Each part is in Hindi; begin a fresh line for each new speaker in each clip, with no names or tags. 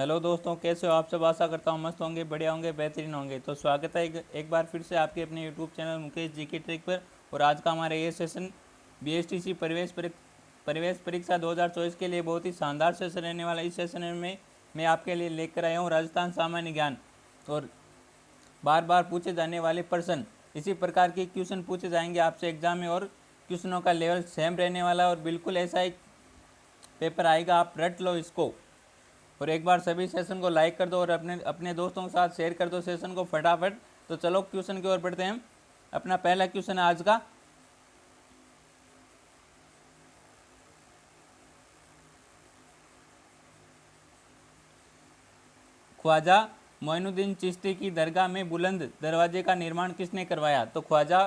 हेलो दोस्तों, कैसे हो आप सब। आशा करता हूँ मस्त होंगे, बढ़िया होंगे, बेहतरीन होंगे। तो स्वागत है एक बार फिर से आपके अपने यूट्यूब चैनल मुकेश जी की ट्रिक पर। और आज का हमारा ये सेशन बीएसटीसी प्रवेश परीक्षा 2024 के लिए बहुत ही शानदार सेशन रहने वाला है। इस सेशन में मैं आपके लिए लेकर आया हूँ राजस्थान सामान्य ज्ञान और बार बार पूछे जाने वाले प्रश्न। इसी प्रकार के क्वेश्चन पूछे जाएंगे आपसे एग्जाम में और क्वेश्चनों का लेवल सेम रहने वाला है और बिल्कुल ऐसा एक पेपर आएगा, आप रट लो इसको। और एक बार सभी सेशन को लाइक कर दो और अपने अपने दोस्तों के साथ शेयर कर दो सेशन को फटाफट। तो चलो क्वेश्चन की ओर बढ़ते हैं। अपना पहला क्वेश्चन है आज का। ख्वाजा मोइनुद्दीन चिश्ती की दरगाह में बुलंद दरवाजे का निर्माण किसने करवाया। तो ख्वाजा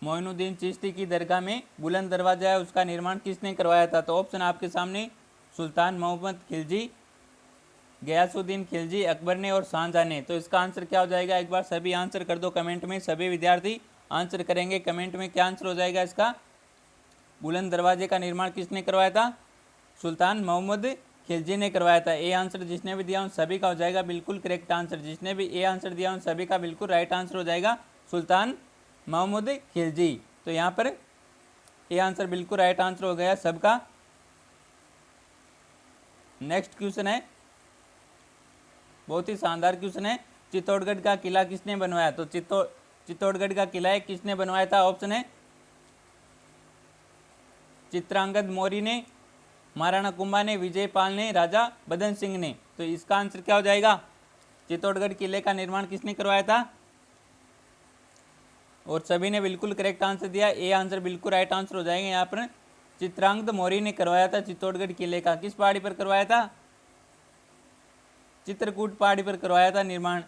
मोइनुद्दीन चिश्ती की दरगाह में बुलंद दरवाजा है, उसका निर्माण किसने करवाया था। तो ऑप्शन आपके सामने सुल्तान मोहम्मद खिलजी, गयासुद्दीन खिलजी, अकबर ने और शाहजहां ने। तो इसका आंसर क्या हो जाएगा, एक बार सभी आंसर कर दो कमेंट में। सभी विद्यार्थी आंसर करेंगे कमेंट में, क्या आंसर हो जाएगा इसका। बुलंद दरवाजे का निर्माण किसने करवाया था, सुल्तान मोहम्मद खिलजी ने करवाया था। ए आंसर जिसने भी दिया उन सभी का हो जाएगा बिल्कुल करेक्ट आंसर। जिसने भी ए आंसर दिया उन सभी का बिल्कुल राइट आंसर हो जाएगा सुल्तान मोहम्मद खिलजी। तो यहाँ पर ए आंसर बिल्कुल राइट आंसर हो गया सबका। नेक्स्ट क्वेश्चन है, बहुत ही शानदार क्वेश्चन है। चित्तौड़गढ़ का किला किसने बनवाया। तो चित्तौड़गढ़ का किला किसने बनवाया था। ऑप्शन है चित्रांगद मौर्य ने, महाराणा कुंभा ने, विजयपाल ने, राजा बदन सिंह ने। तो इसका आंसर क्या हो जाएगा, चित्तौड़गढ़ किले का निर्माण किसने करवाया था। और सभी ने बिल्कुल करेक्ट आंसर दिया। ए आंसर बिल्कुल राइट आंसर हो जाएगा यहाँ पर। चित्रांगद मौर्य ने करवाया था चित्तौड़गढ़ किले का। किस पहाड़ी पर करवाया था, चित्रकूट पहाड़ी पर करवाया था निर्माण।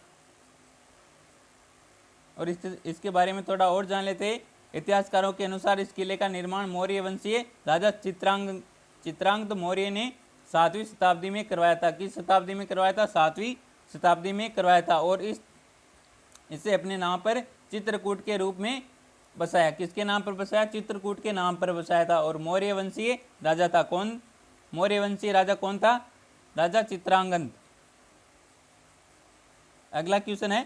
और इसके बारे में थोड़ा और जान लेते हैं। इतिहासकारों के अनुसार इस किले का निर्माण मौर्य वंशीय राजा चित्रांगद मौर्य ने 7वीं शताब्दी में करवाया था। किस शताब्दी में करवाया था, 7वीं शताब्दी में करवाया था। और इसे अपने नाम पर चित्रकूट के रूप में बसाया। किसके नाम पर बसाया, चित्रकूट के नाम पर बसाया था। और मौर्य वंशीय राजा था कौन, मौर्य वंशीय राजा कौन था, राजा चित्रांगद। अगला क्वेश्चन है,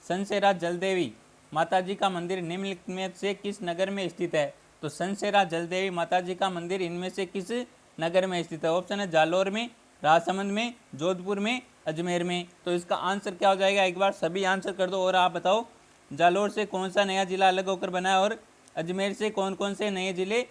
सनसेरा जलदेवी माताजी का मंदिर निम्नलिखित में से किस नगर में स्थित है। तो सनसेरा जलदेवी माताजी का मंदिर इनमें से किस नगर में स्थित है। ऑप्शन है जालौर में, राजसमंद में, जोधपुर में, अजमेर में। तो इसका आंसर क्या हो जाएगा, एक बार सभी आंसर कर दो। और आप बताओ जालौर से कौन सा नया जिला अलग होकर बना है और अजमेर से कौन कौन से नए जिले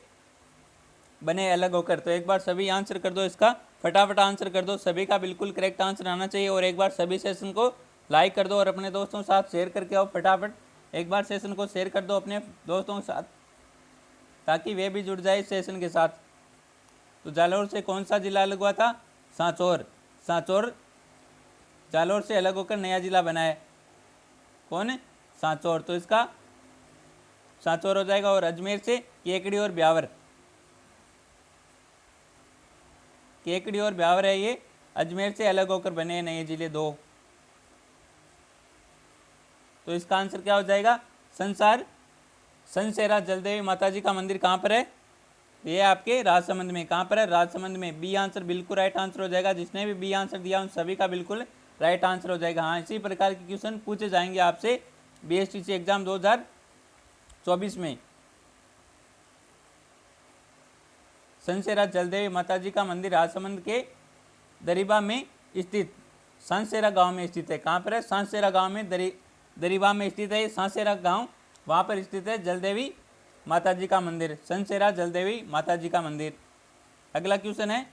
बने अलग होकर। तो एक बार सभी आंसर कर दो इसका, फटाफट आंसर कर दो। सभी का बिल्कुल करेक्ट आंसर आना चाहिए। और एक बार सभी सेशन को लाइक कर दो और अपने दोस्तों के साथ शेयर करके आओ फटाफट। एक बार सेशन को शेयर कर दो अपने दोस्तों के साथ ताकि वे भी जुड़ जाए इस सेशन के साथ। तो जालौर से कौन सा जिला अलग हुआ था, सांचौर जालौर से अलग होकर नया जिला बना है। कौन है, सांचौर। तो इसका सांचौर हो जाएगा। और अजमेर से केकड़ी और ब्यावर, केकड़ी और ब्यावर है, ये अजमेर से अलग होकर बने हैं नए जिले दो। तो इसका आंसर क्या हो जाएगा, सनसेरा जलदेवी माताजी का मंदिर कहाँ पर है, ये आपके राजसमंद में। कहाँ पर है, राजसमंद में। बी आंसर बिल्कुल राइट आंसर हो जाएगा। जिसने भी बी आंसर दिया उन सभी का बिल्कुल राइट आंसर हो जाएगा। हाँ, इसी प्रकार के क्वेश्चन पूछे जाएंगे आपसे बीएसटीसी एग्जाम 2024 में। सनसेरा जलदेवी माताजी का मंदिर राजसमंद के दरीबा में स्थित सांसेरा गांव में स्थित है। कहाँ पर है, सांसेरा गांव में, दरीबा में स्थित है सांसेरा गांव, वहाँ पर स्थित है जलदेवी माताजी का मंदिर, सनसेरा जलदेवी माताजी का मंदिर। अगला क्वेश्चन है,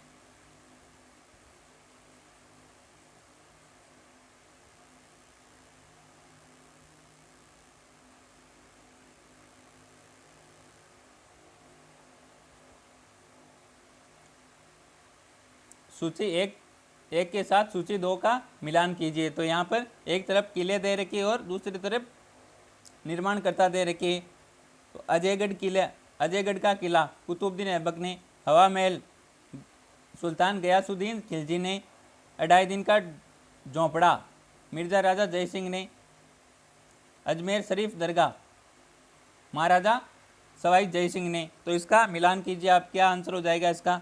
सूची एक के साथ सूची 2 का मिलान कीजिए। तो यहाँ पर एक तरफ किले दे रखी और दूसरी तरफ निर्माणकर्ता दे रखी। तो अजयगढ़ का किला कुतुबुद्दीन ऐबक ने, हवा महल सुल्तान गयासुद्दीन खिलजी ने, 2.5 दिन का झोंपड़ा मिर्जा राजा जय सिंह ने। अजमेर शरीफ दरगाह महाराजा सवाई जय सिंह ने। तो इसका मिलान कीजिए आप, क्या आंसर हो जाएगा इसका।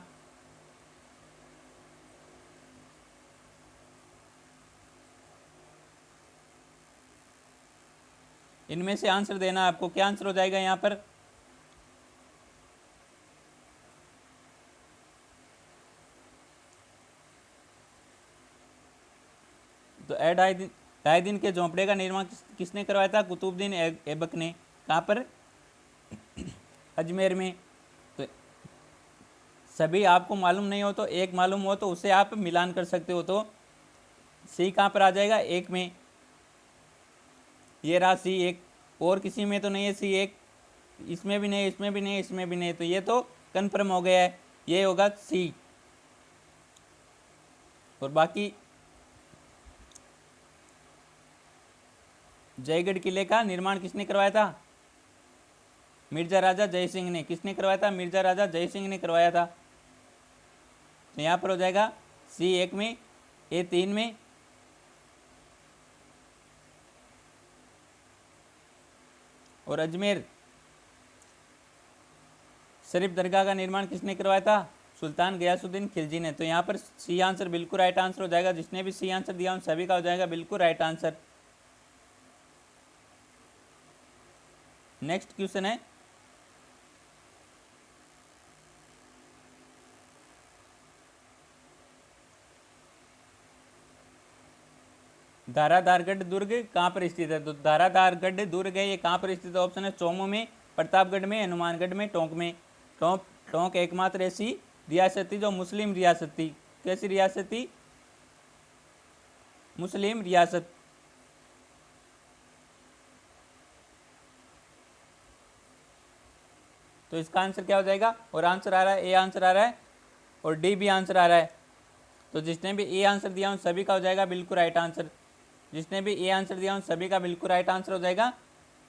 इनमें से आंसर देना आपको, क्या आंसर हो जाएगा यहाँ पर। तो ढाई दिन के झोंपड़े का निर्माण किसने करवाया था, कुतुबुद्दीन ऐबक ने। कहाँ पर, अजमेर में। तो सभी आपको मालूम नहीं हो तो एक मालूम हो तो उसे आप मिलान कर सकते हो। तो सी कहाँ पर आ जाएगा, एक में। ये रहा सी एक, और किसी में तो नहीं है सी एक, इसमें भी नहीं, इसमें भी नहीं, इसमें भी नहीं। तो ये तो कन्फर्म हो गया है, ये होगा सी। और बाकी जयगढ़ किले का निर्माण किसने करवाया था, मिर्जा राजा जय सिंह ने। किसने करवाया था, मिर्जा राजा जय सिंह ने करवाया था। तो यहाँ पर हो जाएगा सी एक में, ए तीन में। और अजमेर शरीफ दरगाह का निर्माण किसने करवाया था, सुल्तान गयासुद्दीन खिलजी ने। तो यहाँ पर सी आंसर बिल्कुल राइट आंसर हो जाएगा। जिसने भी सी आंसर दिया उन सभी का हो जाएगा बिल्कुल राइट आंसर। नेक्स्ट क्वेश्चन है, धाराधारगढ़ दुर्ग कहाँ पर स्थित है। तो धाराधारगढ़ दुर्ग है, ये कहाँ पर स्थित है। ऑप्शन है चौमू में, प्रतापगढ़ में, हनुमानगढ़ में, टोंक में। टोंक एकमात्र ऐसी रियासत थी जो मुस्लिम रियासत थी। कैसी रियासत थी, मुस्लिम रियासत। तो इसका आंसर क्या हो जाएगा। और आंसर आ रहा है, ए आंसर आ रहा है और डी भी आंसर आ रहा है। तो जिसने भी ए आंसर दिया उन सभी का हो जाएगा बिल्कुल राइट आंसर। जिसने भी ए आंसर दिया उन सभी का बिल्कुल राइट आंसर हो जाएगा।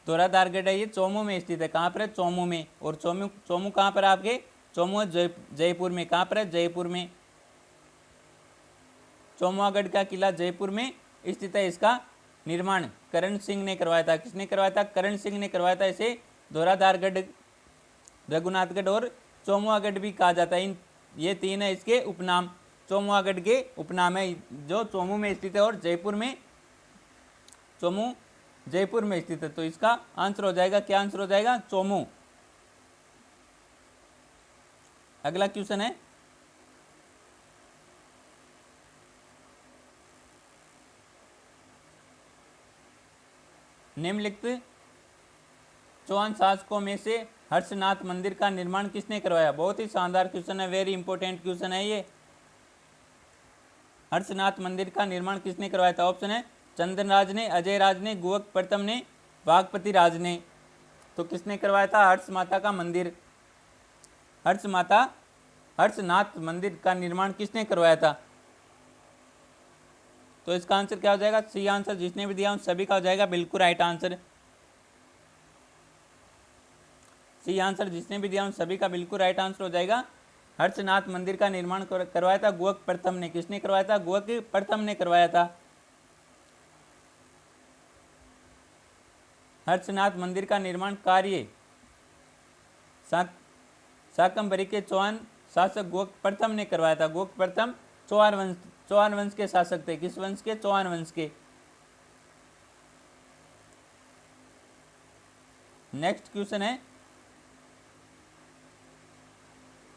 धौराधारगढ़ है, ये चौमू में स्थित है। कहाँ पर है, चौमू में। और चौमू कहाँ पर है आपके, चौमू जयपुर में। कहाँ पर है, जयपुर में। चौमुआगढ़ का किला जयपुर में स्थित है। इसका निर्माण करण सिंह ने करवाया था। किसने करवाया था, करण सिंह ने करवाया था। इसे धौराधारगढ़, रघुनाथगढ़ और चौमुआगढ़ भी कहा जाता है। ये तीन है इसके उपनाम, चौमुआगढ़ के उपनाम है, जो चौमू में स्थित है और जयपुर में, चौमू जयपुर में स्थित है। तो इसका आंसर हो जाएगा, क्या आंसर हो जाएगा, चौमू। अगला क्वेश्चन है, निम्नलिखित चौहान शासकों में से हर्षनाथ मंदिर का निर्माण किसने करवाया। बहुत ही शानदार क्वेश्चन है, वेरी इंपॉर्टेंट क्वेश्चन है ये। हर्षनाथ मंदिर का निर्माण किसने करवाया था। ऑप्शन है चंद्रराज ने, अजय राज ने, गुवक प्रथम ने, वाघपति राज ने। तो किसने करवाया था, हर्ष माता का मंदिर, हर्षनाथ मंदिर का निर्माण किसने करवाया था। तो इसका आंसर क्या हो जाएगा, सी आंसर। जिसने भी दिया उन सभी का हो जाएगा बिल्कुल राइट आंसर। सी आंसर जिसने भी दिया उन सभी का बिल्कुल राइट आंसर हो जाएगा। हर्षनाथ मंदिर का निर्माण करवाया था गुवक प्रथम ने। किसने करवाया था, गुवक प्रथम ने करवाया था। हर्षनाथ मंदिर का निर्माण कार्य शाकंभरी के चौहान शासक गुवक प्रथम ने करवाया था। गुवक प्रथम चौहान वंश के शासक थे। किस वंश के, चौहान वंश के। नेक्स्ट क्वेश्चन है,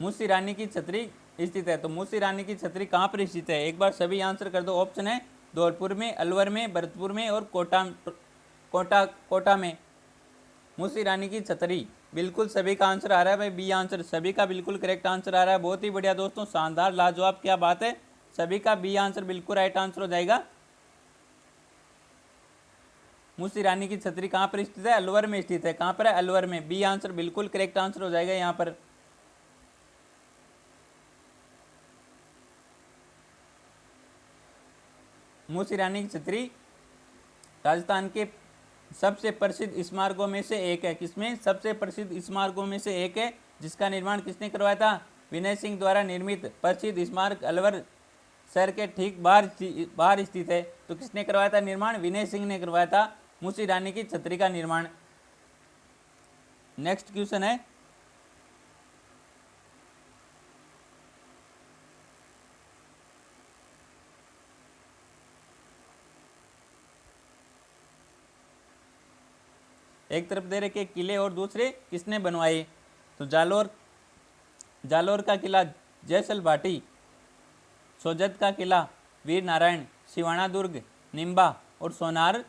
मूसी रानी की छतरी स्थित है। तो मूसी रानी की छतरी कहाँ पर स्थित है, एक बार सभी आंसर कर दो। ऑप्शन है धौलपुर में, अलवर में, भरतपुर में और कोटा में। मूसी रानी की छतरी, बिल्कुल सभी का आंसर आ रहा है भाई, बी आंसर। सभी का बिल्कुल करेक्ट आंसर आ रहा है। बहुत ही बढ़िया दोस्तों, शानदार, लाजवाब, क्या बात है। सभी का बी आंसर बिल्कुल राइट आंसर हो जाएगा। मूसी रानी की छतरी कहाँ पर स्थित है, अलवर में स्थित है। कहाँ पर है, अलवर में। बी आंसर बिल्कुल करेक्ट आंसर हो जाएगा यहाँ पर। मूसी रानी की छतरी राजस्थान के सबसे प्रसिद्ध स्मारकों में से एक है। किसमें, सबसे प्रसिद्ध स्मारकों में से एक है, जिसका निर्माण किसने करवाया था, विनय सिंह द्वारा निर्मित प्रसिद्ध स्मारक अलवर शहर के ठीक बाहर स्थित है। तो किसने करवाया था निर्माण? विनय सिंह ने करवाया था मुंशी रानी की छतरी का निर्माण। नेक्स्ट क्वेश्चन है, एक तरफ दे रखे किले और दूसरे किसने बनवाए? तो जालोर का किला जयसल भाटी, सोजत का किला वीर नारायण, सिवाना दुर्ग, निम्बा और सोनार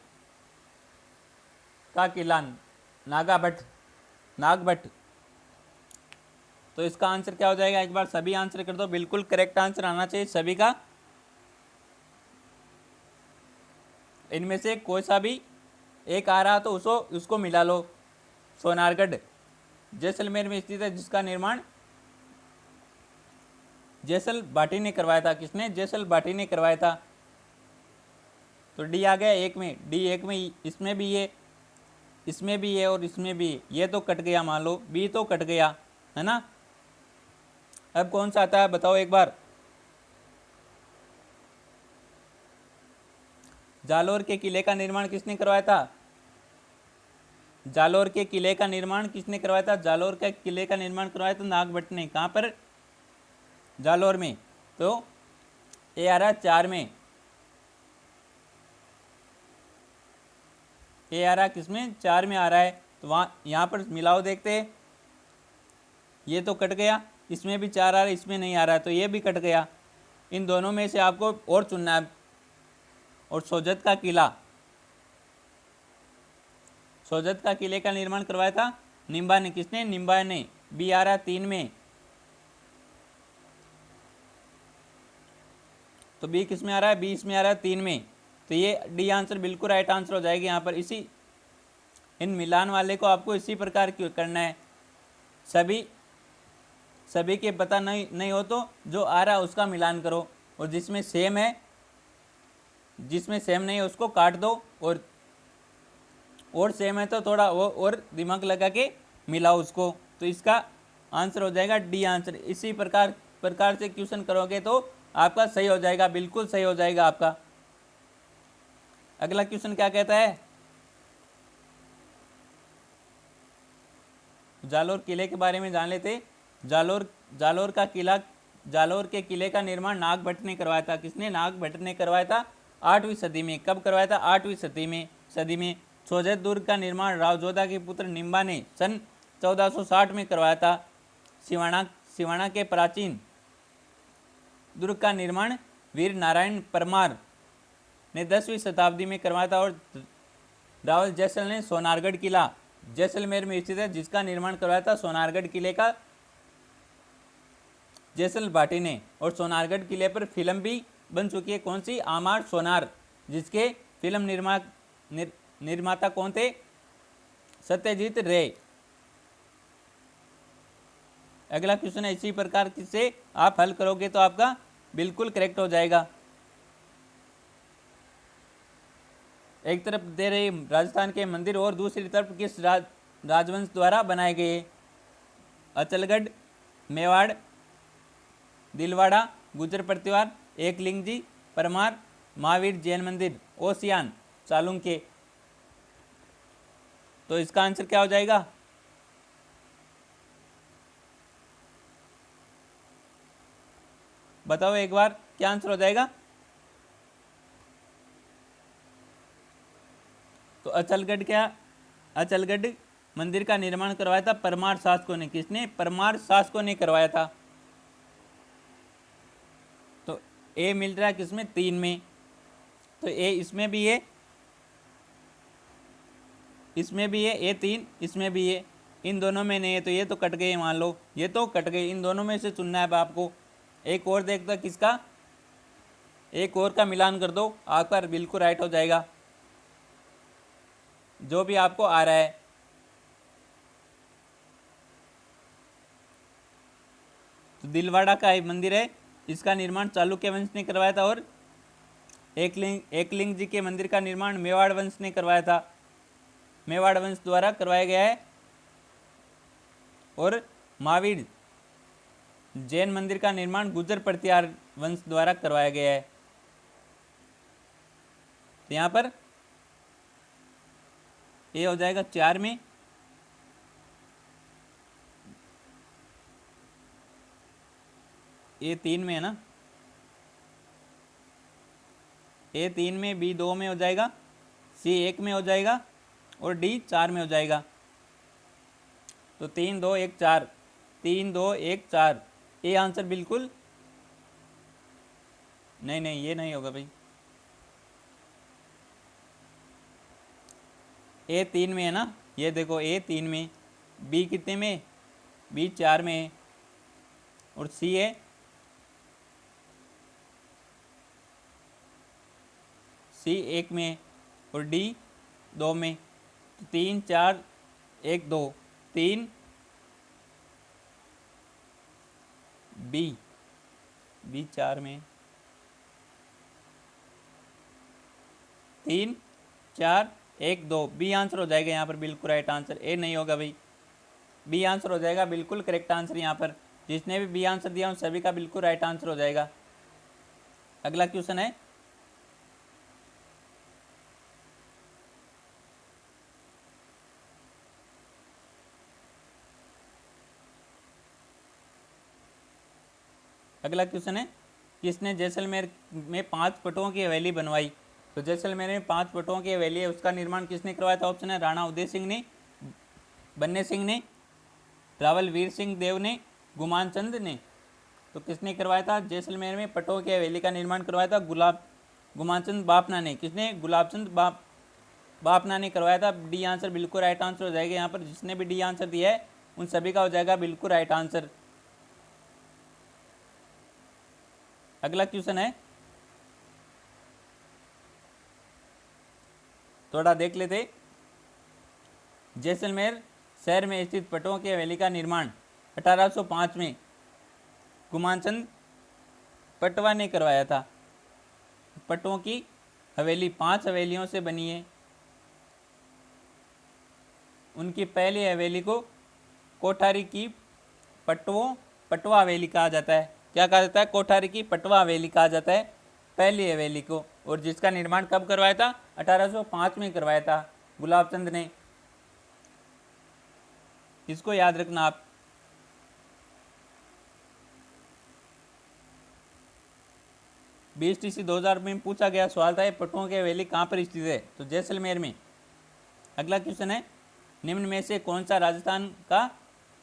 का किला नागभट्ट। तो इसका आंसर क्या हो जाएगा? एक बार सभी आंसर कर दो, बिल्कुल करेक्ट आंसर आना चाहिए सभी का। इनमें से कोई सा भी एक आ रहा तो उसको मिला लो। सोनारगढ़ जैसलमेर में स्थित है, जिसका निर्माण जैसल भाटी ने करवाया था। किसने? जैसल भाटी ने करवाया था। तो डी आ गया एक में, डी एक में, इसमें भी ये, इसमें भी ये और इसमें भी ये तो कट गया, मान लो बी तो कट गया, है ना। अब कौन सा आता है बताओ एक बार। जालोर के किले का निर्माण किसने करवाया था? जालोर के किले का निर्माण किसने करवाया था? जालोर के किले का निर्माण करवाया था नागभट्ट ने। कहाँ पर? जालोर में। तो ये आ रहा है 4 में, ये आ रहा है किसमें? 4 में आ रहा है। तो वहाँ यहाँ पर मिलाओ देखते हैं, ये तो कट गया, इसमें भी 4 आ रहा है, इसमें नहीं आ रहा है, तो ये भी कट गया। इन दोनों में से आपको और चुनना है। और सोजत का किला, सोजत का किले का निर्माण करवाया था निम्बा ने। किसने? निम्बा ने। बी आ रहा है 3 में, तो बी किस में आ रहा है? बी इसमें आ रहा है 3 में। तो ये डी आंसर बिल्कुल राइट आंसर हो जाएगी यहाँ पर। इसी इन मिलान वाले को आपको इसी प्रकार क्यों करना है। सभी के पता नहीं हो तो जो आ रहा है उसका मिलान करो, और जिसमें सेम है, जिसमें सेम नहीं है उसको काट दो, और सेम है तो थोड़ा वो और दिमाग लगा के मिलाओ उसको। तो इसका आंसर हो जाएगा डी आंसर। इसी प्रकार से क्वेश्चन करोगे तो आपका सही हो जाएगा, बिल्कुल सही हो जाएगा आपका। अगला क्वेश्चन क्या कहता है? जालोर किले के बारे में जान लेते। जालोर के किले का निर्माण नागभट्ट ने करवाया था। किसने? नागभट्ट ने करवाया था 8वीं सदी में। कब करवाया था? 8वीं सदी में। सोजत दुर्ग का निर्माण राव जोधा के पुत्र निम्बा ने सन 1460 में करवाया था। सिवाना के प्राचीन दुर्ग का निर्माण वीर नारायण परमार ने 10वीं शताब्दी में करवाया था। और रावल जैसल ने सोनारगढ़ किला जैसलमेर में स्थित है, जिसका निर्माण करवाया था सोनारगढ़ किले का जैसल भाटी ने। और सोनारगढ़ किले पर फिल्म भी बन चुकी है। कौन सी? आमार सोनार, जिसके फिल्म निर्माता कौन थे? सत्यजीत रे। अगला क्वेश्चन है इसी प्रकार से आप हल करोगे तो आपका बिल्कुल करेक्ट हो जाएगा। एक तरफ दे रही राजस्थान के मंदिर और दूसरी तरफ किस राजवंश द्वारा बनाए गए? अचलगढ़, मेवाड़, दिलवाड़ा, गुजर प्रतिवार, एकलिंग जी, परमार, महावीर जैन मंदिर, ओसियान, चालुक्य। तो इसका आंसर क्या हो जाएगा? बताओ एक बार, क्या आंसर हो जाएगा? तो अचलगढ़ मंदिर का निर्माण करवाया था परमार शासकों ने। किसने? परमार शासकों ने करवाया था। तो ए मिल रहा है किसमें? 3 में। तो ए इसमें भी है, इसमें भी है, ए 3 इसमें भी है, इन दोनों में नहीं है, तो ये तो कट गए, मान लो ये तो कट गए। इन दोनों में से चुनना है अब आपको। एक और देखता किसका, एक और का मिलान कर दो, आपका बिल्कुल राइट हो जाएगा जो भी आपको आ रहा है। तो दिलवाड़ा का एक मंदिर है, इसका निर्माण चालुक्य वंश ने करवाया था। और एकलिंग जी के मंदिर का निर्माण मेवाड़ वंश ने करवाया था, मेवाड़ वंश द्वारा करवाया गया है। और महावीर जैन मंदिर का निर्माण गुजर प्रतिहार वंश द्वारा करवाया गया है। तो यहाँ पर ये हो जाएगा 4 में, ए 3 में है ना, ए 3 में, बी 2 में हो जाएगा, सी 1 में हो जाएगा और डी 4 में हो जाएगा। तो 3 2 1 4, 3 2 1 4, ये आंसर बिल्कुल नहीं, नहीं ये नहीं होगा भाई। ए 3 में है ना, ये देखो ए 3 में, बी कितने में, बी 4 में है और सी है, सी 1 में और डी 2 में। तो 3 4 1 2, 3 बी, बी 4 में, 3 4 1 2, बी आंसर हो जाएगा यहाँ पर बिल्कुल राइट आंसर। ए नहीं होगा भाई, बी आंसर हो जाएगा बिल्कुल करेक्ट आंसर। यहाँ पर जिसने भी बी आंसर दिया उन सभी का बिल्कुल राइट आंसर हो जाएगा। अगला क्वेश्चन है, अगला क्वेश्चन है, किसने जैसलमेर में 5 पटों की हवेली बनवाई? तो जैसलमेर में 5 पटों की हवेली है, उसका निर्माण किसने करवाया था? ऑप्शन है राणा उदय सिंह ने, बन्ने सिंह ने, रावल वीर सिंह देव ने, गुमान चंद ने। तो किसने करवाया था? जैसलमेर में पटों की हवेली का निर्माण करवाया था गुमानचंद बापना ने। किसने? गुलाबचंद बापना ने करवाया था। डी आंसर बिल्कुल राइट आंसर हो जाएगा। यहाँ पर जिसने भी डी आंसर दिया है उन सभी का हो जाएगा बिल्कुल राइट आंसर। अगला क्वेश्चन है, थोड़ा देख लेते। जैसलमेर शहर में स्थित पटों की हवेली का निर्माण 1805 में गुमानचंद पटवा ने करवाया था। पटों की हवेली 5 हवेलियों से बनी है। उनकी पहली हवेली को कोठारी की पटवा हवेली कहा जाता है। क्या कहा जाता है? कोठारी की पटवा हवेली कहा जाता है पहली हवेली को। और जिसका निर्माण कब करवाया था? 1805 में करवाया था गुलाबचंद ने। इसको याद रखना आप। BSTC 2000 में पूछा गया सवाल था, पटुओं की हवेली कहाँ पर स्थित है? तो जैसलमेर में। अगला क्वेश्चन है, निम्न में से कौन सा राजस्थान का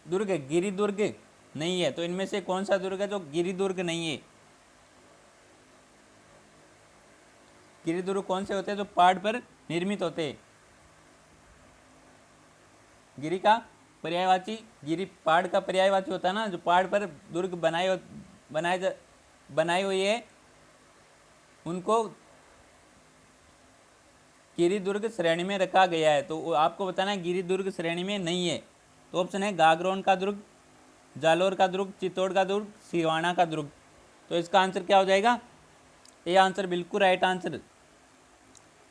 दुर्ग है? गिरी दुर्ग नहीं है। तो इनमें से कौन सा दुर्ग है जो गिरी दुर्ग नहीं है? गिरी दुर्ग कौन से होते हैं? जो पहाड़ पर निर्मित होते हैं। गिरी का पर्यायवाची, गिरी पहाड़ का पर्यायवाची होता है ना, जो पहाड़ पर दुर्ग बनाई हुई है उनको गिरी दुर्ग श्रेणी में रखा गया है। तो आपको बताना है गिरी दुर्ग श्रेणी में नहीं है। तो ऑप्शन है गागरोन का दुर्ग, जालोर का दुर्ग, चित्तौड़ का दुर्ग, सिवाना का दुर्ग। तो इसका आंसर क्या हो जाएगा? ए आंसर बिल्कुल राइट आंसर।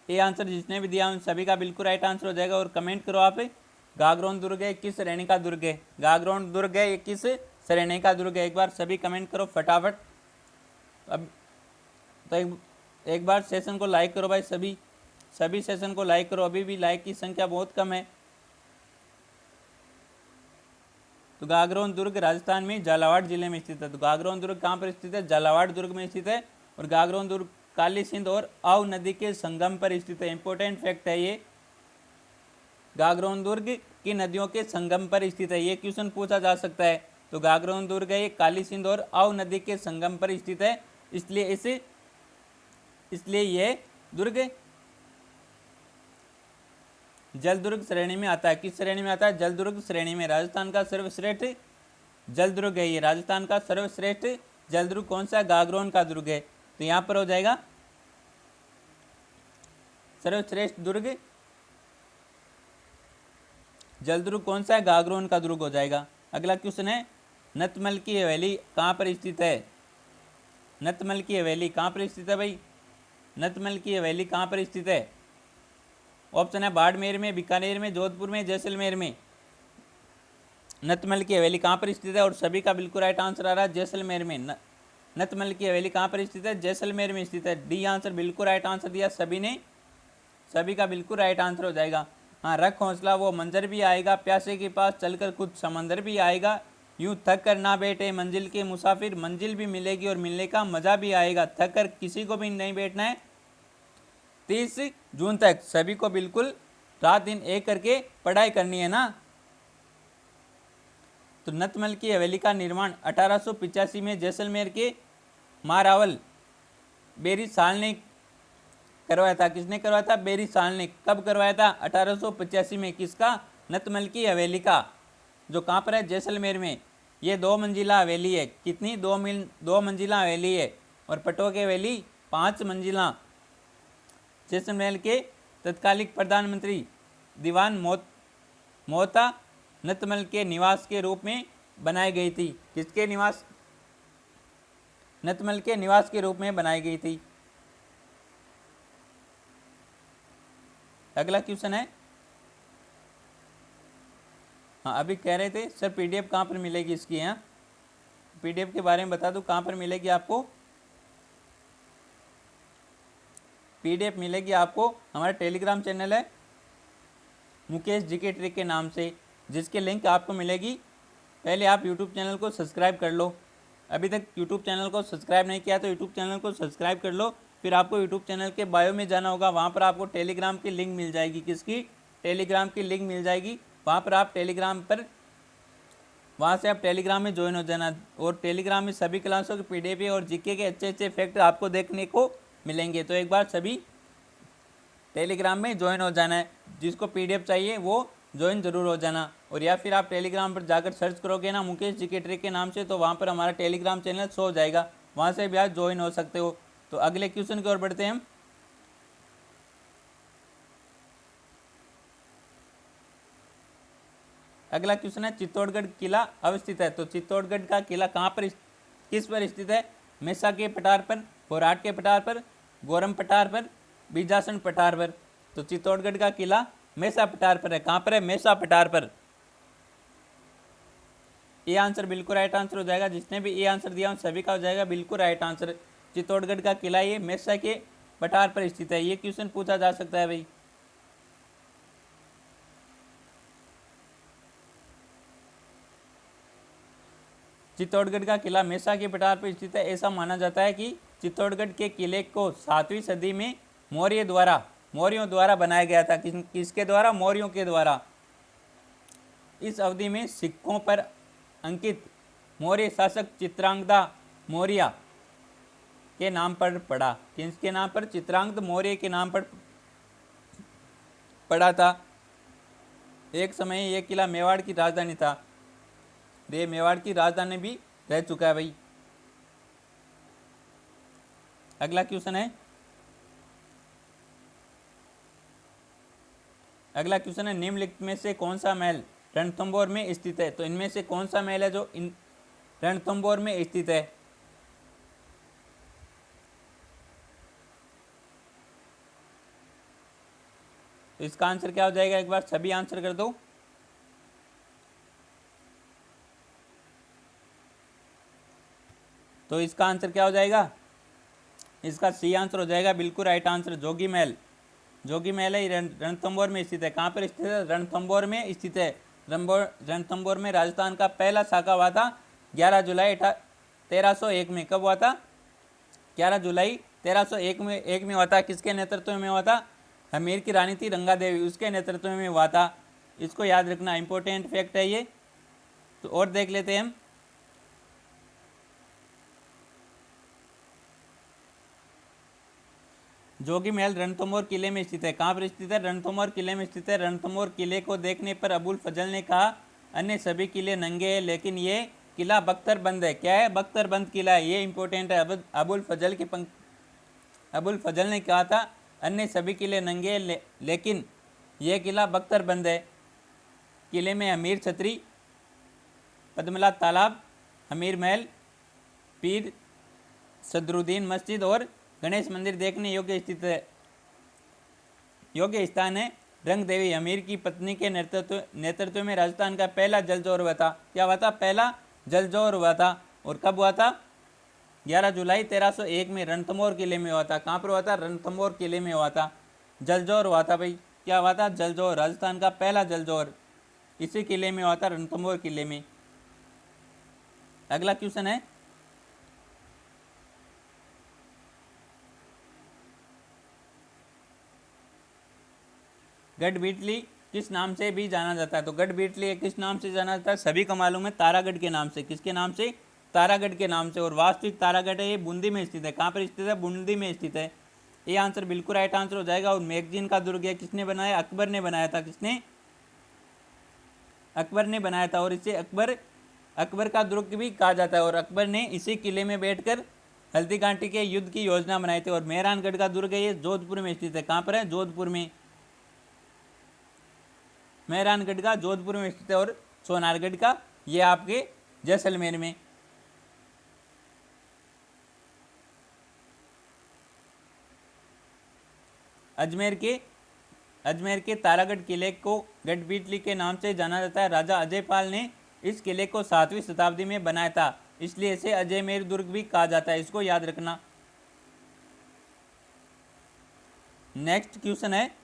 ए आंसर जिसने भी दिया उन सभी का बिल्कुल राइट आंसर हो जाएगा। और कमेंट करो आप, गागरोन दुर्ग है किस श्रेणी का दुर्ग है? गागरोन दुर्ग है किस श्रेणी का दुर्ग है? एक बार सभी कमेंट करो फटाफट। अब तो एक बार सेशन को लाइक करो भाई, सभी सेशन को लाइक करो। अभी भी लाइक की संख्या बहुत कम है। तो गागरोन दुर्ग राजस्थान में झालावाड़ जिले में स्थित है। तो गागरोन दुर्ग कहाँ पर स्थित है? झालावाड़ दुर्ग में स्थित है। और गागरोन दुर्ग काली सिंध और आव नदी के संगम पर स्थित है। इंपॉर्टेंट फैक्ट है ये, गागरोन दुर्ग की नदियों के संगम पर स्थित है। ये क्वेश्चन पूछा जा सकता है। तो गागरोन दुर्ग है ये काली सिंध और आव नदी के संगम पर स्थित है। इसलिए यह दुर्ग जल दुर्ग श्रेणी में आता है। किस श्रेणी में आता है? जल दुर्ग श्रेणी में। राजस्थान का सर्वश्रेष्ठ जल दुर्ग है ये। राजस्थान का सर्वश्रेष्ठ जल दुर्ग कौन सा? गागरोन का दुर्ग है। तो यहां पर हो जाएगा सर्वश्रेष्ठ दुर्ग जल दुर्ग कौन सा है? गागरोन का दुर्ग हो जाएगा। अगला क्वेश्चन है, नतमल की हवेली कहाँ पर स्थित है? नतमल की हवेली कहाँ पर स्थित है भाई? नतमल की हवेली कहाँ पर स्थित है? ऑप्शन है बाड़मेर में, बीकानेर में, जोधपुर में, जैसलमेर में। नतमल की हवेली कहाँ पर स्थित है? और सभी का बिल्कुल राइट आंसर आ रहा है जैसलमेर में। नतमल की हवेली कहाँ पर स्थित है? जैसलमेर में स्थित है। डी आंसर बिल्कुल राइट आंसर दिया सभी ने, सभी का बिल्कुल राइट आंसर हो जाएगा। हाँ, रख हौसला वो मंजर भी आएगा, प्यासे के पास चलकर कुछ समंदर भी आएगा, यूं थक कर ना बैठे मंजिल के मुसाफिर, मंजिल भी मिलेगी और मिलने का मजा भी आएगा। थक कर किसी को भी नहीं बैठना है। 30 जून तक सभी को बिल्कुल रात दिन एक करके पढ़ाई करनी है ना। तो नतमल की हवेली का निर्माण 1885 में जैसलमेर के मारावल बेरी साल ने करवाया था। किसने करवाया था? बेरी साल ने। कब करवाया था? 1885 में। किसका? नतमल की हवेली का, जो कहाँ पर है? जैसलमेर में। ये 2 मंजिला हवेली है। कितनी? 2 मंजिला हवेली है। और पटो की हवेली 5 मंजिला। जैसलमेर के तत्कालीन प्रधानमंत्री दीवान मोहता नतमल के निवास के रूप में बनाई गई थी। किसके निवास? नतमल के निवास के रूप में बनाई गई थी। अगला क्वेश्चन है, हाँ अभी कह रहे थे सर पीडीएफ कहाँ पर मिलेगी इसकी? यहाँ पीडीएफ के बारे में बता दूँ कहाँ पर मिलेगी आपको। पीडीएफ मिलेगी आपको, हमारा टेलीग्राम चैनल है मुकेश जीके ट्रिक के नाम से, जिसके लिंक आपको मिलेगी। पहले आप यूट्यूब चैनल को सब्सक्राइब कर लो। अभी तक यूट्यूब चैनल को सब्सक्राइब नहीं किया तो यूट्यूब चैनल को सब्सक्राइब कर लो। फिर आपको यूट्यूब चैनल के बायो में जाना होगा, वहाँ पर आपको टेलीग्राम की लिंक मिल जाएगी। किसकी? टेलीग्राम की लिंक मिल जाएगी। वहाँ पर आप टेलीग्राम पर, वहाँ से आप टेलीग्राम में ज्वाइन हो जाना। और टेलीग्राम में सभी क्लासों के पीडीएफ और जीके के अच्छे अच्छे फैक्ट आपको देखने को मिलेंगे। तो एक बार सभी टेलीग्राम में ज्वाइन हो जाना है। जिसको पीडीएफ चाहिए वो ज्वाइन जरूर हो जाना। और या फिर आप टेलीग्राम पर जाकर सर्च करोगे ना मुकेश जीके ट्रिक के नाम से, तो वहाँ पर हमारा टेलीग्राम चैनल शो हो जाएगा, वहाँ से भी आप ज्वाइन हो सकते हो। तो अगले क्वेश्चन की ओर बढ़ते हैं हम। अगला क्वेश्चन है, चित्तौड़गढ़ किला अवस्थित है। तो चित्तौड़गढ़ का किला कहाँ पर, किस पर स्थित है? मेसा के पठार पर, फोराट के पठार पर, गोरम पठार पर, बीजासन पठार पर। तो चित्तौड़गढ़ का किला मेसा पठार पर है। कहाँ पर है? मेसा पठार पर। ये आंसर बिल्कुल राइट आंसर हो जाएगा। जिसने भी ये आंसर दिया उन सभी का हो जाएगा बिल्कुल राइट आंसर। चित्तौड़गढ़ का किला ये मेसा के पठार पर स्थित है। ये क्वेश्चन पूछा जा सकता है भाई। चित्तौड़गढ़ का किला मेसा के पठार पर स्थित है। ऐसा माना जाता है कि चित्तौड़गढ़ के किले को 7वीं सदी में मौर्यों द्वारा बनाया गया था। किसके द्वारा? मौर्यों के द्वारा। इस अवधि में सिक्कों पर अंकित मौर्य शासक चित्रांगदा मौर्य के नाम पर पड़ा। किसके नाम पर? चित्रांगद मौर्य के नाम पर पड़ा था। एक समय यह किला मेवाड़ की राजधानी था। ये मेवाड़ की राजधानी भी रह चुका है भाई। अगला क्वेश्चन है, अगला क्वेश्चन है, निम्नलिखित में से कौन सा महल रणथंभौर में स्थित है? तो इनमें से कौन सा महल है जो रणथंभौर में स्थित है? तो इसका आंसर क्या हो जाएगा? एक बार सभी आंसर कर दो। तो इसका आंसर क्या हो जाएगा? इसका सी आंसर हो जाएगा बिल्कुल राइट आंसर, जोगी महल। जोगी महल है रणथंभौर में स्थित है। कहाँ पर स्थित है? रणथंभौर में स्थित है। रणथंभौर में राजस्थान का पहला साका हुआ था 11 जुलाई 1301 में। कब हुआ था? 11 जुलाई 1301 में हुआ था। किसके नेतृत्व में हुआ था? हमीर की रानी थी रंगा देवी, उसके नेतृत्व में हुआ था। इसको याद रखना, इंपॉर्टेंट फैक्ट है ये। तो और देख लेते हैं हम। जोगी महल रणथंभौर किले में स्थित है। कहाँ पर स्थित है? रणथंभौर किले में स्थित है। रणथंभौर किले को देखने पर अबुल फजल ने कहा, अन्य सभी किले नंगे हैं लेकिन ये किला बख्तरबंद है। क्या है? बख्तरबंद किला है। ये इंपॉर्टेंट है। अबुल फजल ने कहा था अन्य सभी किले नंगे हैं लेकिन ये किला बख्तरबंद है। किले में अमीर छतरी, पद्मला तालाब, हमीर महल, पीर सदरुद्दीन मस्जिद और गणेश मंदिर देखने योग्य स्थान है। रंग देवी हमीर की पत्नी के नेतृत्व में राजस्थान का पहला जलजोर हुआ था। क्या हुआ था? पहला जलजोर हुआ था। और कब हुआ था? 11 जुलाई 1301 में रणथंभौर किले में हुआ था। कहाँ पर हुआ था? रणथंभौर किले में हुआ था। जलजौहर हुआ था भाई, क्या हुआ था? जलजौहर, राजस्थान का पहला जलजौहर इसी किले में हुआ था, रणथंभौर किले में। अगला क्वेश्चन है, गढ़बीटली किस नाम से भी जाना जाता है? तो गढ़बीटली किस नाम से जाना जाता है? सभी को मालूम है, तारागढ़ के नाम से। किसके नाम से? तारागढ़ के नाम से। और वास्तविक तारागढ़ है ये बूंदी में स्थित है। कहाँ पर स्थित है? बूंदी में स्थित है। ये आंसर बिल्कुल राइट आंसर हो जाएगा। और मैगजीन का दुर्ग है किसने बनाया? अकबर ने बनाया था। किसने? अकबर ने बनाया था। और इसे अकबर का दुर्ग भी कहा जाता है। और अकबर ने इसी किले में बैठकर हल्दी घाटी के युद्ध की योजना बनाई थी। और मेहरानगढ़ का दुर्ग है ये जोधपुर में स्थित है। कहाँ पर है? जोधपुर में। मेहरानगढ़ का जोधपुर में स्थित है। और सोनारगढ़ का ये आपके जैसलमेर में। अजमेर के तारागढ़ किले को गढ़बीटली के नाम से जाना जाता है। राजा अजयपाल ने इस किले को 7वीं शताब्दी में बनाया था, इसलिए इसे अजयमेर दुर्ग भी कहा जाता है। इसको याद रखना। नेक्स्ट क्वेश्चन है,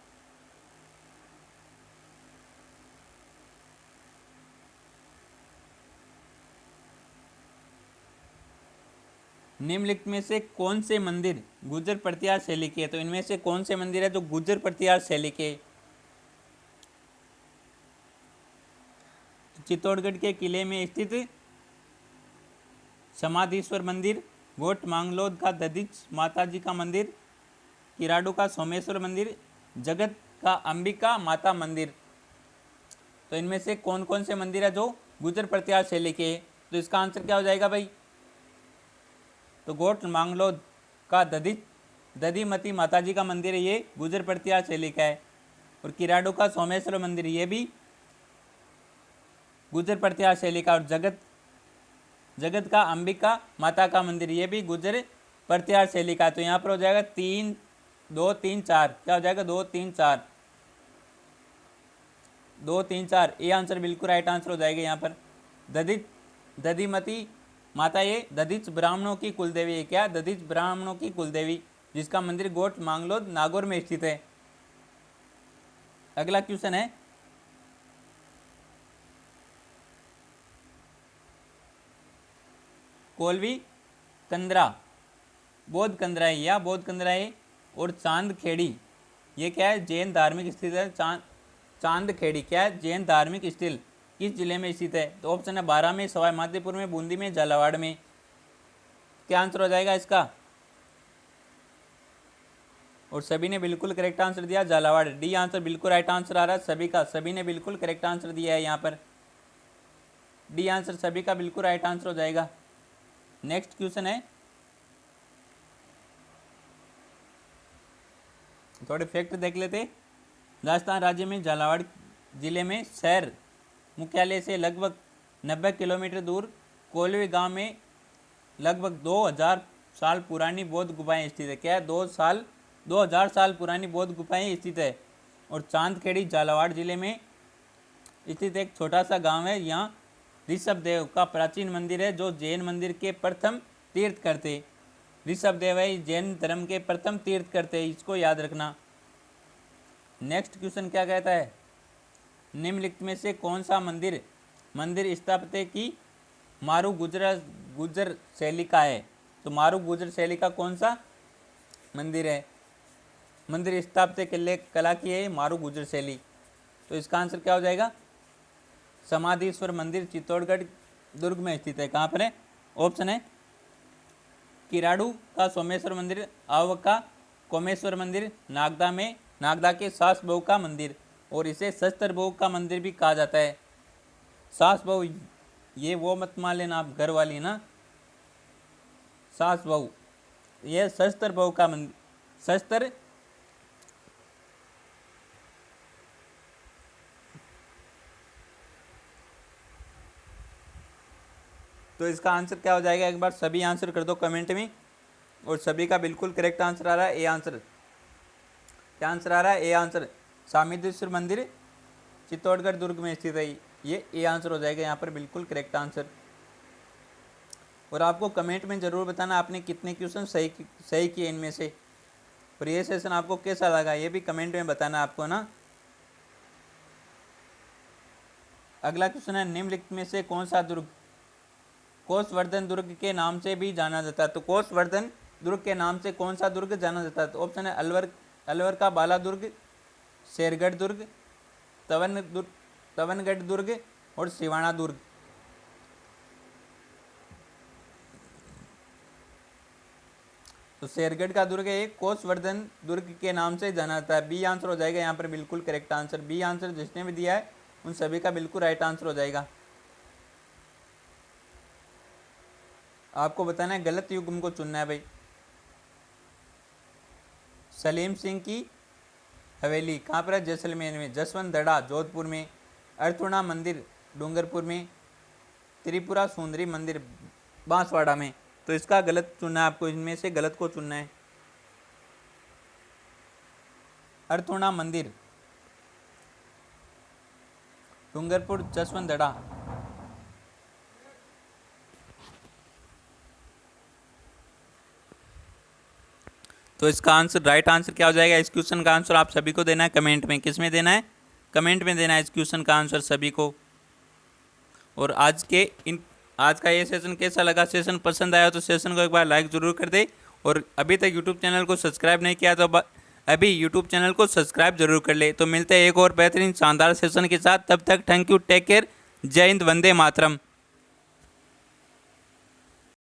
निम्नलिखित में से कौन से मंदिर गुर्जर प्रतिहार शैली के? तो इनमें से कौन से मंदिर है जो गुर्जर प्रतिहार शैली के? चित्तौड़गढ़ के किले में स्थित समाधीश्वर मंदिर, गोट मांगलोद का दधिच माता जी का मंदिर, किराडू का सोमेश्वर मंदिर, जगत का अंबिका माता मंदिर। तो इनमें से कौन कौन से मंदिर है जो गुर्जर प्रतिहार शैली के? तो इसका आंसर क्या हो जाएगा भाई? तो गोट मांगलोद का दधिमती माता जी का मंदिर है, ये गुर्जर प्रतिहार शैली का है। और किराडू का सोमेश्वर मंदिर ये भी गुर्जर प्रतिहार शैली का। और जगत का अंबिका माता का मंदिर ये भी गुर्जर प्रतिहार शैली का। तो यहाँ पर हो जाएगा 3 2 3 4। क्या हो जाएगा? 2 3 4 2 3 4। ये आंसर बिल्कुल राइट आंसर हो जाएगा। यहाँ पर दधिमती माता ये दधिच ब्राह्मणों की कुलदेवी है। क्या? दधिच ब्राह्मणों की कुलदेवी, जिसका मंदिर गोट मांगलोद नागौर में स्थित है। अगला क्वेश्चन है, कोलवी कंदरा बौद्ध कंदरा है या बौद्ध कंदरा है। और चांदखेड़ी ये क्या है? जैन धार्मिक स्थित है। चांदखेड़ी क्या है? जैन धार्मिक स्थल किस जिले में स्थित है? तो ऑप्शन है 12 में, सवाई माधोपुर में, बूंदी में, झालावाड़ में। क्या आंसर हो जाएगा इसका? और सभी ने बिल्कुल करेक्ट आंसर दिया, झालावाड़। डी आंसर बिल्कुल राइट आंसर आ रहा है सभी का। सभी ने बिल्कुल करेक्ट आंसर दिया है यहाँ पर। डी आंसर सभी का बिल्कुल राइट आंसर हो जाएगा। नेक्स्ट क्वेश्चन है, थोड़े फैक्ट देख लेते। राजस्थान राज्य में झालावाड़ जिले में शहर मुख्यालय से लगभग 90 किलोमीटर दूर कोलवी गांव में लगभग 2000 साल पुरानी बौद्ध गुफाएं स्थित है। क्या है? 2000 साल पुरानी बौद्ध गुफाएं स्थित है। और चांदखेड़ी झालावाड़ जिले में स्थित एक छोटा सा गांव है। यहाँ ऋषभदेव का प्राचीन मंदिर है, जो जैन मंदिर के प्रथम तीर्थ करते। ऋषभदेव है जैन धर्म के प्रथम तीर्थ करते, इसको याद रखना। नेक्स्ट क्वेश्चन क्या कहता है, निम्नलिखित में से कौन सा मंदिर स्थापत्य की मारू गुर्जर शैली का है? तो मारू गुर्जर शैली का कौन सा मंदिर है? मंदिर स्थापत्य कला की है मारू गुर्जर शैली। तो इसका आंसर क्या हो जाएगा? समाधीश्वर मंदिर चित्तौड़गढ़ दुर्ग में स्थित है। कहाँ पर है? ऑप्शन है किराडू का सोमेश्वर मंदिर, आवक का कोमेश्वर मंदिर, नागदा के सास बहू का मंदिर। और इसे शस्त्र बहू का मंदिर भी कहा जाता है। सास बहू ये वो मत मान लेना आप, घर वाली ना, सास बहू ये शस्त्र बहू का मंदिर। शस्त्र तो इसका आंसर क्या हो जाएगा? एक बार सभी आंसर कर दो कमेंट में। और सभी का बिल्कुल करेक्ट आंसर आ रहा है ए आंसर। क्या आंसर आ रहा है? A answer. सामिद्धेश्वर मंदिर चित्तौड़गढ़ दुर्ग में स्थित है, ये ए आंसर हो जाएगा यहाँ पर बिल्कुल करेक्ट आंसर। और आपको कमेंट में ज़रूर बताना आपने कितने क्वेश्चन सही किए इनमें से, और ये सेशन आपको कैसा लगा ये भी कमेंट में बताना आपको ना। अगला क्वेश्चन है, निम्नलिखित में से कौन सा दुर्ग कोसवर्धन दुर्ग के नाम से भी जाना जाता है? तो कोसवर्धन दुर्ग के नाम से कौन सा दुर्ग जाना जाता है? तो ऑप्शन है अलवर का बाला दुर्ग, शेरगढ़ दुर्ग, तवनगढ़ दुर्ग और सिवाना दुर्ग। तो शेरगढ़ का दुर्ग एक कोसवर्धन दुर्ग के नाम से जाना जाता है। बी आंसर हो जाएगा यहाँ पर बिल्कुल करेक्ट आंसर। बी आंसर जिसने भी दिया है उन सभी का बिल्कुल राइट आंसर हो जाएगा। आपको बताना है गलत युग्म को चुनना है भाई। सलीम सिंह की हवेली कहाँ पर है? जैसलमेर में। जसवंत दड़ा जोधपुर में। अर्थुणा मंदिर डूंगरपुर में। त्रिपुरा सुंदरी मंदिर बांसवाड़ा में। तो इसका गलत चुनना है आपको, इनमें से गलत को चुनना है। अर्थुणा मंदिर डूंगरपुर जसवंत दड़ा। तो इसका आंसर राइट आंसर क्या हो जाएगा? इस क्वेश्चन का आंसर आप सभी को देना है कमेंट में। किस में देना है? कमेंट में देना है इस क्वेश्चन का आंसर सभी को। और आज का ये सेशन कैसा लगा? सेशन पसंद आया तो सेशन को एक बार लाइक ज़रूर कर दे। और अभी तक यूट्यूब चैनल को सब्सक्राइब नहीं किया तो अभी यूट्यूब चैनल को सब्सक्राइब जरूर कर ले। तो मिलते हैं एक और बेहतरीन शानदार सेशन के साथ। तब तक थैंक यू, टेक केयर, जय हिंद, वंदे मातरम।